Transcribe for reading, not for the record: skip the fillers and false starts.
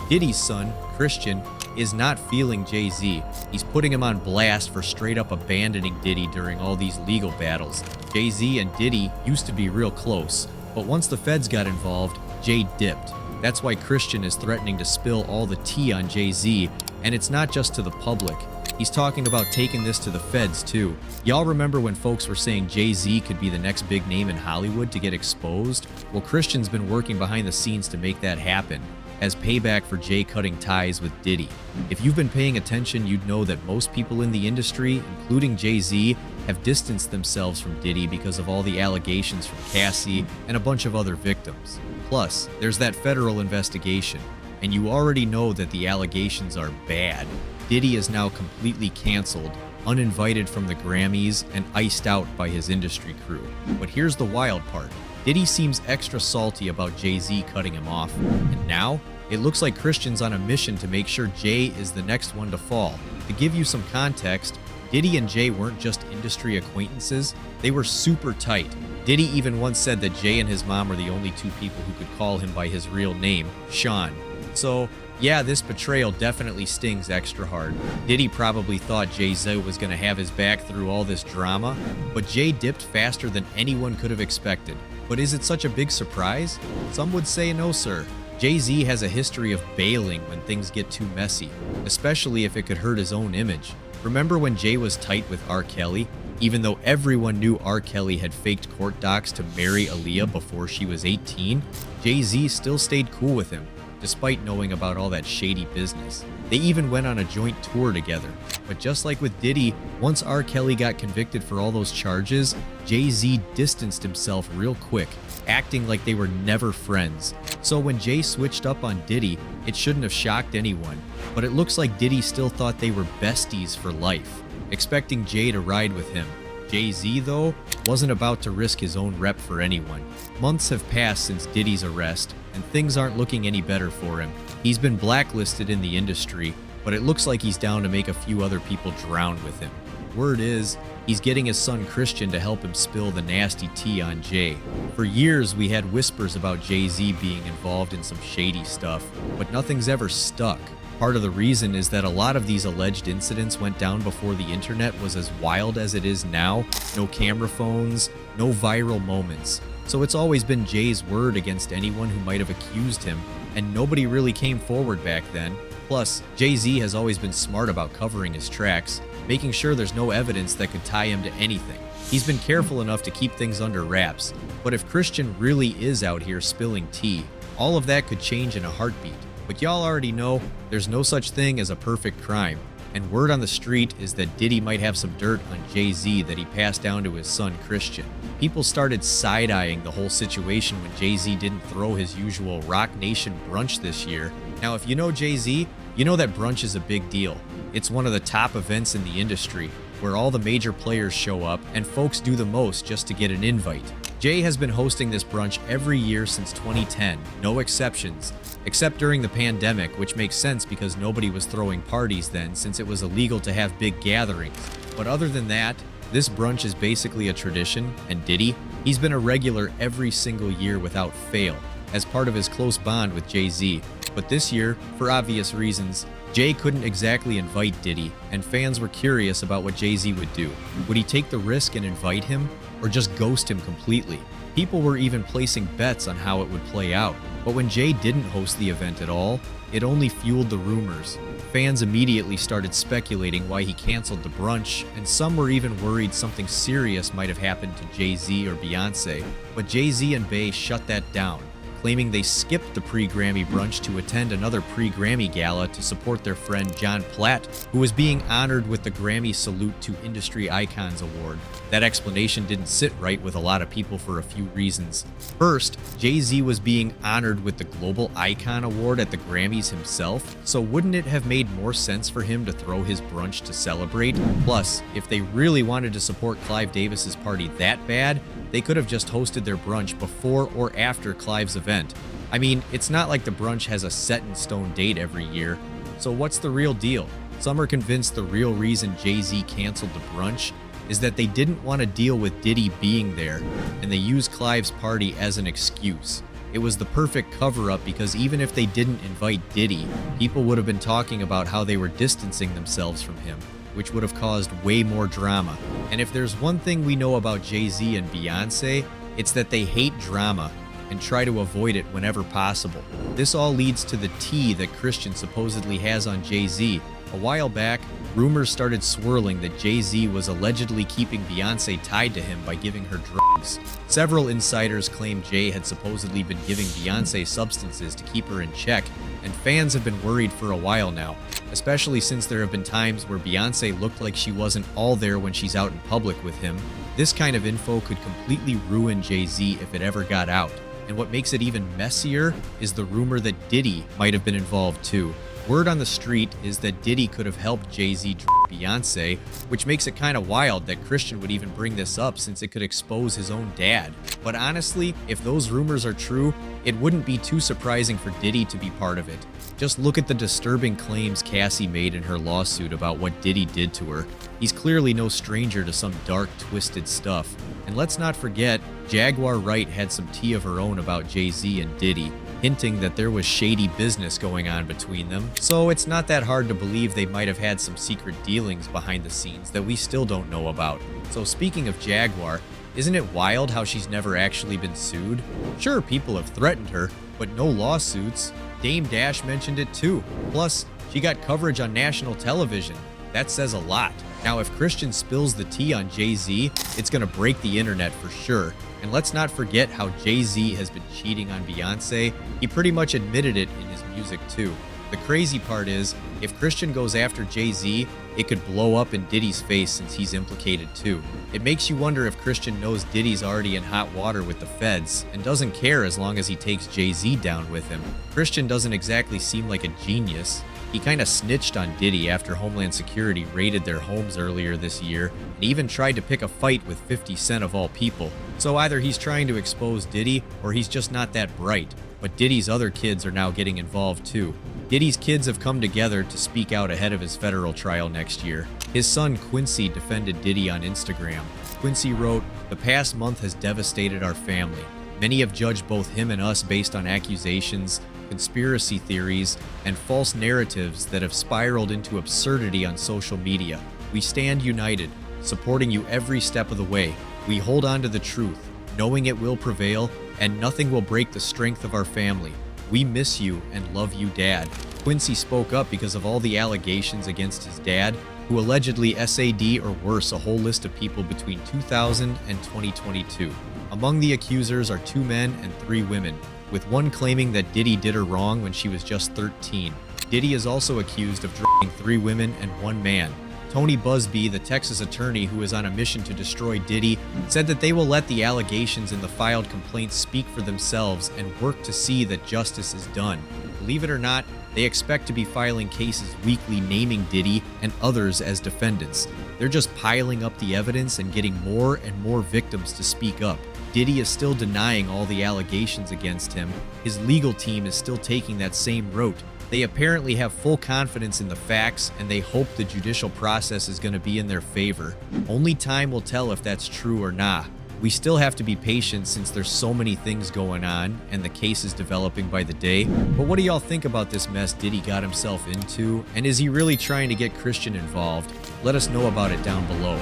Diddy's son, Christian, is not feeling Jay-Z. He's putting him on blast for straight up abandoning Diddy during all these legal battles. Jay-Z and Diddy used to be real close, but once the feds got involved, Jay dipped. That's why Christian is threatening to spill all the tea on Jay-Z, and it's not just to the public. He's talking about taking this to the feds too. Y'all remember when folks were saying Jay-Z could be the next big name in Hollywood to get exposed? Well, Christian's been working behind the scenes to make that happen, as payback for Jay cutting ties with Diddy. If you've been paying attention, you'd know that most people in the industry, including Jay-Z, have distanced themselves from Diddy because of all the allegations from Cassie and a bunch of other victims. Plus, there's that federal investigation, and you already know that the allegations are bad. Diddy is now completely canceled, uninvited from the Grammys, and iced out by his industry crew. But here's the wild part. Diddy seems extra salty about Jay-Z cutting him off, and now it looks like Christian's on a mission to make sure Jay is the next one to fall. To give you some context, Diddy and Jay weren't just industry acquaintances, they were super tight. Diddy even once said that Jay and his mom were the only two people who could call him by his real name, Sean. So, yeah, this betrayal definitely stings extra hard. Diddy probably thought Jay-Z was going to have his back through all this drama, but Jay dipped faster than anyone could have expected. But is it such a big surprise? Some would say no, sir. Jay-Z has a history of bailing when things get too messy, especially if it could hurt his own image. Remember when Jay was tight with R. Kelly? Even though everyone knew R. Kelly had faked court docs to marry Aaliyah before she was 18, Jay-Z still stayed cool with him, despite knowing about all that shady business. They even went on a joint tour together. But just like with Diddy, once R. Kelly got convicted for all those charges, Jay-Z distanced himself real quick, acting like they were never friends. So when Jay switched up on Diddy, it shouldn't have shocked anyone. But it looks like Diddy still thought they were besties for life, expecting Jay to ride with him. Jay-Z, though, wasn't about to risk his own rep for anyone. Months have passed since Diddy's arrest, and things aren't looking any better for him. He's been blacklisted in the industry, but it looks like he's down to make a few other people drown with him. Word is, he's getting his son Christian to help him spill the nasty tea on Jay. For years, we had whispers about Jay-Z being involved in some shady stuff, but nothing's ever stuck. Part of the reason is that a lot of these alleged incidents went down before the internet was as wild as it is now. No camera phones, no viral moments. So it's always been Jay's word against anyone who might have accused him, and nobody really came forward back then. Plus, Jay-Z has always been smart about covering his tracks, making sure there's no evidence that could tie him to anything. He's been careful enough to keep things under wraps, but if Christian really is out here spilling tea, all of that could change in a heartbeat. But y'all already know there's no such thing as a perfect crime, and word on the street is that Diddy might have some dirt on Jay-Z that he passed down to his son Christian. People started side-eyeing the whole situation when Jay-Z didn't throw his usual Rock Nation brunch this year. Now, if you know Jay-Z, you know that brunch is a big deal. It's one of the top events in the industry, where all the major players show up and folks do the most just to get an invite. Jay has been hosting this brunch every year since 2010, no exceptions, except during the pandemic, which makes sense because nobody was throwing parties then since it was illegal to have big gatherings. But other than that, this brunch is basically a tradition, and Diddy, he's been a regular every single year without fail, as part of his close bond with Jay-Z. But this year, for obvious reasons, Jay couldn't exactly invite Diddy, and fans were curious about what Jay-Z would do. Would he take the risk and invite him, or just ghost him completely? People were even placing bets on how it would play out. But when Jay didn't host the event at all, it only fueled the rumors. Fans immediately started speculating why he canceled the brunch, and some were even worried something serious might have happened to Jay-Z or Beyonce. But Jay-Z and Bey shut that down, claiming they skipped the pre-Grammy brunch to attend another pre-Grammy gala to support their friend John Platt, who was being honored with the Grammy Salute to Industry Icons Award. That explanation didn't sit right with a lot of people for a few reasons. First, Jay-Z was being honored with the Global Icon Award at the Grammys himself, so wouldn't it have made more sense for him to throw his brunch to celebrate? Plus, if they really wanted to support Clive Davis's party that bad, they could have just hosted their brunch before or after Clive's event. I mean, it's not like the brunch has a set-in-stone date every year, so what's the real deal? Some are convinced the real reason Jay-Z canceled the brunch is that they didn't want to deal with Diddy being there, and they used Clive's party as an excuse. It was the perfect cover-up because even if they didn't invite Diddy, people would have been talking about how they were distancing themselves from him, which would have caused way more drama. And if there's one thing we know about Jay-Z and Beyonce, it's that they hate drama and try to avoid it whenever possible. This all leads to the tea that Christian supposedly has on Jay-Z. A while back, rumors started swirling that Jay-Z was allegedly keeping Beyonce tied to him by giving her drugs. Several insiders claim Jay had supposedly been giving Beyonce substances to keep her in check, and fans have been worried for a while now, especially since there have been times where Beyonce looked like she wasn't all there when she's out in public with him. This kind of info could completely ruin Jay-Z if it ever got out. And what makes it even messier is the rumor that Diddy might have been involved too. Word on the street is that Diddy could have helped Jay-Z Beyonce, which makes it kind of wild that Christian would even bring this up since it could expose his own dad. But honestly, if those rumors are true, it wouldn't be too surprising for Diddy to be part of it. Just look at the disturbing claims Cassie made in her lawsuit about what Diddy did to her. He's clearly no stranger to some dark, twisted stuff. And let's not forget, Jaguar Wright had some tea of her own about Jay-Z and Diddy, hinting that there was shady business going on between them. So it's not that hard to believe they might have had some secret dealings behind the scenes that we still don't know about. So speaking of Jaguar, isn't it wild how she's never actually been sued? Sure, people have threatened her, but no lawsuits. Dame Dash mentioned it too. Plus, she got coverage on national television. That says a lot. Now, if Christian spills the tea on Jay-Z, it's gonna break the internet for sure. And let's not forget how Jay-Z has been cheating on Beyonce. He pretty much admitted it in his music too. The crazy part is, if Christian goes after Jay-Z, it could blow up in Diddy's face since he's implicated too. It makes you wonder if Christian knows Diddy's already in hot water with the feds and doesn't care as long as he takes Jay-Z down with him. Christian doesn't exactly seem like a genius. He kinda snitched on Diddy after Homeland Security raided their homes earlier this year and even tried to pick a fight with 50 Cent of all people. So either he's trying to expose Diddy or he's just not that bright. But Diddy's other kids are now getting involved too. Diddy's kids have come together to speak out ahead of his federal trial next year. His son Quincy defended Diddy on Instagram. Quincy wrote, "The past month has devastated our family. Many have judged both him and us based on accusations, conspiracy theories, and false narratives that have spiraled into absurdity on social media. We stand united, supporting you every step of the way. We hold on to the truth, knowing it will prevail, and nothing will break the strength of our family. We miss you and love you, Dad." Quincy spoke up because of all the allegations against his dad, who allegedly SAD or worse a whole list of people between 2000 and 2022. Among the accusers are 2 men and 3 women, with one claiming that Diddy did her wrong when she was just 13. Diddy is also accused of drugging 3 women and 1 man. Tony Busby, the Texas attorney who is on a mission to destroy Diddy, said that they will let the allegations in the filed complaints speak for themselves and work to see that justice is done. Believe it or not, they expect to be filing cases weekly naming Diddy and others as defendants. They're just piling up the evidence and getting more and more victims to speak up. Diddy is still denying all the allegations against him. His legal team is still taking that same route. They apparently have full confidence in the facts, and they hope the judicial process is going to be in their favor. Only time will tell if that's true or not. We still have to be patient since there's so many things going on, and the case is developing by the day. But what do y'all think about this mess Diddy got himself into? And is he really trying to get Christian involved? Let us know about it down below.